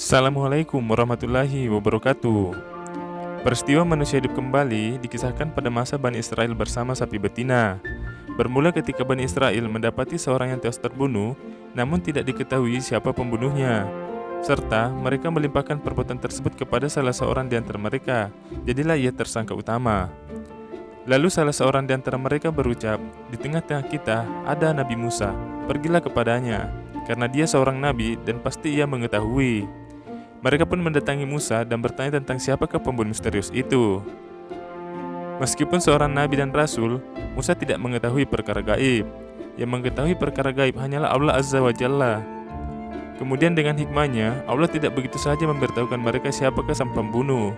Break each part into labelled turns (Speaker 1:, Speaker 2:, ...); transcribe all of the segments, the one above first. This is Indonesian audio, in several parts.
Speaker 1: Assalamualaikum warahmatullahi wabarakatuh. Peristiwa manusia hidup kembali dikisahkan pada masa Bani Israel bersama sapi betina. Bermula ketika Bani Israel mendapati seorang yang tewas terbunuh, namun tidak diketahui siapa pembunuhnya. Serta mereka melimpahkan perbuatan tersebut kepada salah seorang di antara mereka. Jadilah ia tersangka utama. Lalu salah seorang di antara mereka berucap, "Di tengah-tengah kita ada Nabi Musa, pergilah kepadanya, karena dia seorang nabi dan pasti ia mengetahui." Mereka pun mendatangi Musa dan bertanya tentang siapakah pembunuh misterius itu. Meskipun seorang nabi dan rasul, Musa tidak mengetahui perkara gaib. Yang mengetahui perkara gaib hanyalah Allah Azza wa Jalla. Kemudian dengan hikmahnya, Allah tidak begitu saja memberitahukan mereka siapakah sang pembunuh.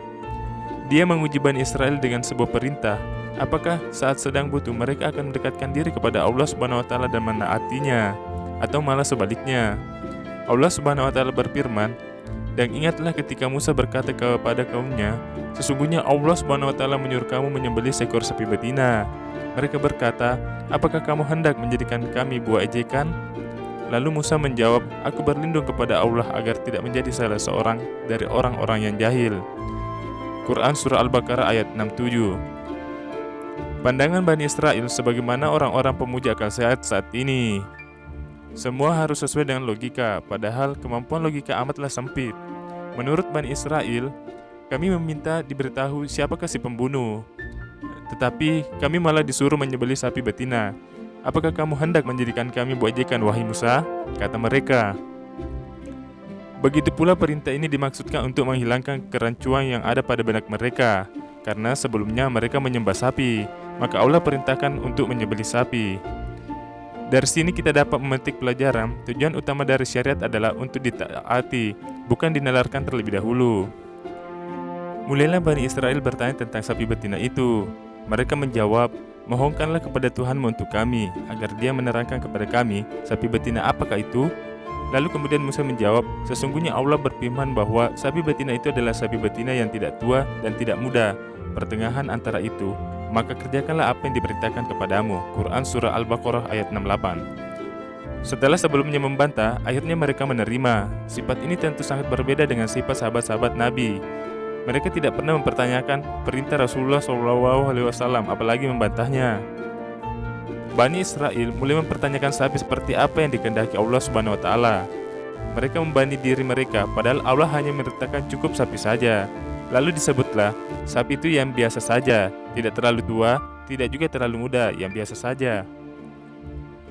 Speaker 1: Dia menguji Bani Israel dengan sebuah perintah. Apakah saat sedang butuh mereka akan mendekatkan diri kepada Allah Subhanahu wa taala dan menaatinya, atau malah sebaliknya? Allah Subhanahu wa taala berfirman, "Dan ingatlah ketika Musa berkata kepada kaumnya, sesungguhnya Allah Subhanahu wa taala menyuruh kamu menyembelih seekor sapi betina. Mereka berkata, apakah kamu hendak menjadikan kami buah ejekan?" Lalu Musa menjawab, "Aku berlindung kepada Allah agar tidak menjadi salah seorang dari orang-orang yang jahil." Quran Surah Al-Baqarah ayat 67. Pandangan Bani Israel sebagaimana orang-orang pemuja akal sehat saat ini. Semua harus sesuai dengan logika, padahal kemampuan logika amatlah sempit. Menurut Bani Israel, kami meminta diberitahu siapakah si pembunuh. Tetapi kami malah disuruh menyembelih sapi betina. Apakah kamu hendak menjadikan kami buat ejekan, wahai Musa? Kata mereka. Begitu pula perintah ini dimaksudkan untuk menghilangkan kerancuan yang ada pada benak mereka. Karena sebelumnya mereka menyembah sapi, maka Allah perintahkan untuk menyembelih sapi. Dari sini kita dapat memetik pelajaran, tujuan utama dari syariat adalah untuk ditaati, bukan dinalarkan terlebih dahulu. Mulailah Bani Israel bertanya tentang sapi betina itu. Mereka menjawab, "Mohonkanlah kepada Tuhanmu untuk kami, agar dia menerangkan kepada kami, sapi betina apakah itu?" Lalu kemudian Musa menjawab, "Sesungguhnya Allah berfirman bahwa sapi betina itu adalah sapi betina yang tidak tua dan tidak muda, pertengahan antara itu. Maka kerjakanlah apa yang diperintahkan kepadamu." Quran Surah Al-Baqarah ayat 68. Setelah sebelumnya membantah, akhirnya mereka menerima. Sifat ini tentu sangat berbeda dengan sifat sahabat-sahabat Nabi. Mereka tidak pernah mempertanyakan perintah Rasulullah SAW, apalagi membantahnya. Bani Israel mulai mempertanyakan sapi seperti apa yang dikehendaki Allah Subhanahu wa taala. Mereka membanding diri mereka, padahal Allah hanya memerintahkan cukup sapi saja. Lalu disebutlah, sapi itu yang biasa saja, tidak terlalu tua, tidak juga terlalu muda, yang biasa saja.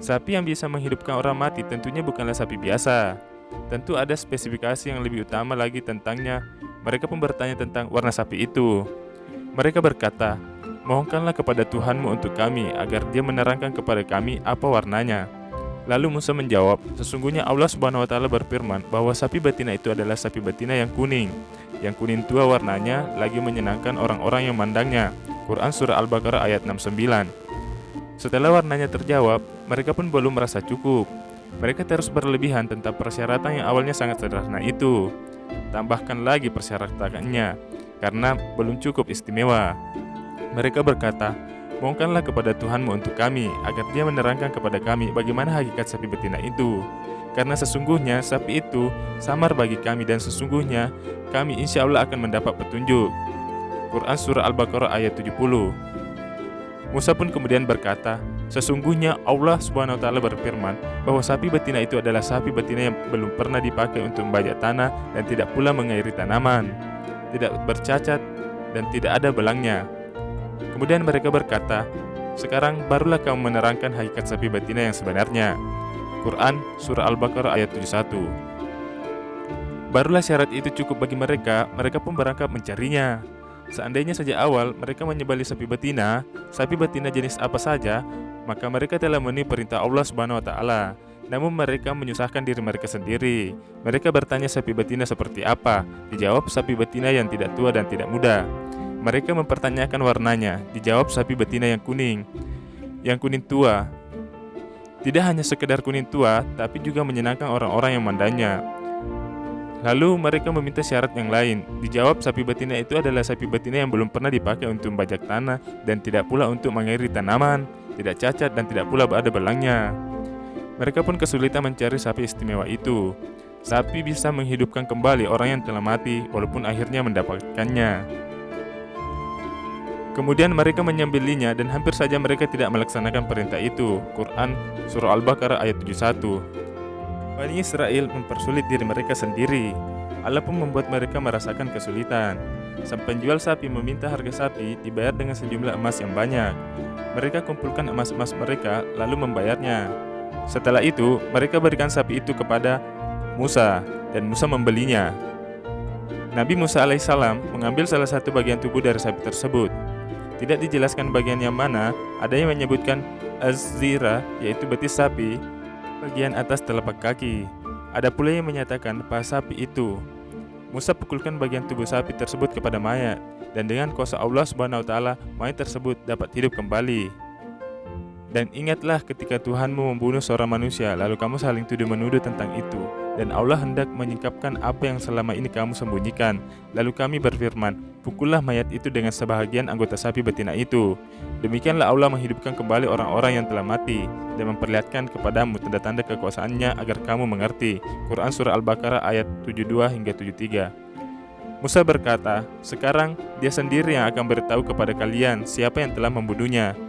Speaker 1: Sapi yang bisa menghidupkan orang mati tentunya bukanlah sapi biasa. Tentu ada spesifikasi yang lebih utama lagi tentangnya. Mereka pun bertanya tentang warna sapi itu. Mereka berkata, "Mohonkanlah kepada Tuhanmu untuk kami, agar dia menerangkan kepada kami apa warnanya." Lalu Musa menjawab, "Sesungguhnya Allah Subhanahu wa taala berfirman bahwa sapi betina itu adalah sapi betina yang kuning. Yang kuning tua warnanya lagi menyenangkan orang-orang yang memandangnya." Quran Surah Al-Baqarah ayat 69. Setelah warnanya terjawab, mereka pun belum merasa cukup. Mereka terus berlebihan tentang persyaratan yang awalnya sangat sederhana itu. Tambahkan lagi persyaratannya, karena belum cukup istimewa. Mereka berkata, "Mohonkanlah kepada Tuhanmu untuk kami, agar dia menerangkan kepada kami bagaimana hakikat sapi betina itu. Karena sesungguhnya sapi itu samar bagi kami dan sesungguhnya kami insya Allah akan mendapat petunjuk." Quran Surah Al-Baqarah ayat 70. Musa pun kemudian berkata, "Sesungguhnya Allah Subhanahu wa taala berfirman bahwa sapi betina itu adalah sapi betina yang belum pernah dipakai untuk membajak tanah dan tidak pula mengairi tanaman, tidak bercacat dan tidak ada belangnya." Kemudian mereka berkata, "Sekarang barulah kamu menerangkan hakikat sapi betina yang sebenarnya." Quran Surah Al-Baqarah ayat 71. Barulah syarat itu cukup bagi mereka, mereka pun berangkat mencarinya. Seandainya saja awal mereka menyembelih sapi betina jenis apa saja, maka mereka telah memenuhi perintah Allah Subhanahu wa taala. Namun mereka menyusahkan diri mereka sendiri. Mereka bertanya sapi betina seperti apa, dijawab sapi betina yang tidak tua dan tidak muda. Mereka mempertanyakan warnanya, dijawab sapi betina yang kuning tua. Tidak hanya sekedar kuning tua, tapi juga menyenangkan orang-orang yang memandangnya. Lalu mereka meminta syarat yang lain, dijawab sapi betina itu adalah sapi betina yang belum pernah dipakai untuk membajak tanah dan tidak pula untuk mengairi tanaman, tidak cacat dan tidak pula ada belangnya. Mereka pun kesulitan mencari sapi istimewa itu. Sapi bisa menghidupkan kembali orang yang telah mati walaupun akhirnya mendapatkannya. Kemudian mereka menyembelihnya dan hampir saja mereka tidak melaksanakan perintah itu. Quran Surah Al-Baqarah ayat 71. Bani Israel mempersulit diri mereka sendiri. Allah pun membuat mereka merasakan kesulitan. Sang penjual sapi meminta harga sapi dibayar dengan sejumlah emas yang banyak. Mereka kumpulkan emas-emas mereka lalu membayarnya. Setelah itu, mereka berikan sapi itu kepada Musa dan Musa membelinya. Nabi Musa alaihissalam mengambil salah satu bagian tubuh dari sapi tersebut. Tidak dijelaskan bagian yang mana, ada yang menyebutkan az-zira, yaitu betis sapi, bagian atas telapak kaki. Ada pula yang menyatakan paha sapi itu. Musa pukulkan bagian tubuh sapi tersebut kepada mayat, dan dengan kuasa Allah Subhanahu wa taala, mayat tersebut dapat hidup kembali. Dan ingatlah ketika Tuhanmu membunuh seorang manusia, lalu kamu saling tuduh-menuduh tentang itu. Dan Allah hendak menyingkapkan apa yang selama ini kamu sembunyikan. Lalu kami berfirman, pukullah mayat itu dengan sebahagian anggota sapi betina itu. Demikianlah Allah menghidupkan kembali orang-orang yang telah mati dan memperlihatkan kepadamu tanda-tanda kekuasaannya agar kamu mengerti. Quran Surah Al-Baqarah ayat 72 hingga 73. Musa berkata, sekarang dia sendiri yang akan beritahu kepada kalian siapa yang telah membunuhnya.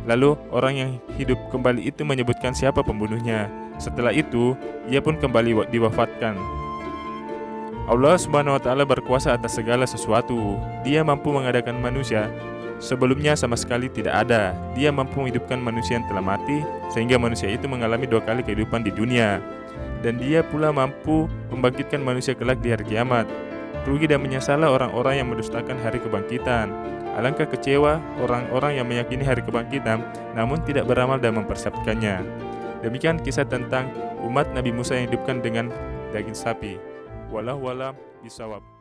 Speaker 1: Lalu orang yang hidup kembali itu menyebutkan siapa pembunuhnya. Setelah itu, ia pun kembali diwafatkan. Allah Subhanahu wa taala berkuasa atas segala sesuatu. Dia mampu mengadakan manusia sebelumnya sama sekali tidak ada. Dia mampu menghidupkan manusia yang telah mati sehingga manusia itu mengalami 2 kali kehidupan di dunia. Dan dia pula mampu membangkitkan manusia kelak di hari kiamat. Rugi dan menyesallah orang-orang yang mendustakan hari kebangkitan. Alangkah kecewa orang-orang yang meyakini hari kebangkitan namun tidak beramal dan mempersiapkannya. Demikian kisah tentang umat Nabi Musa yang dihidupkan dengan daging sapi. Wallahu a'lam bishawab.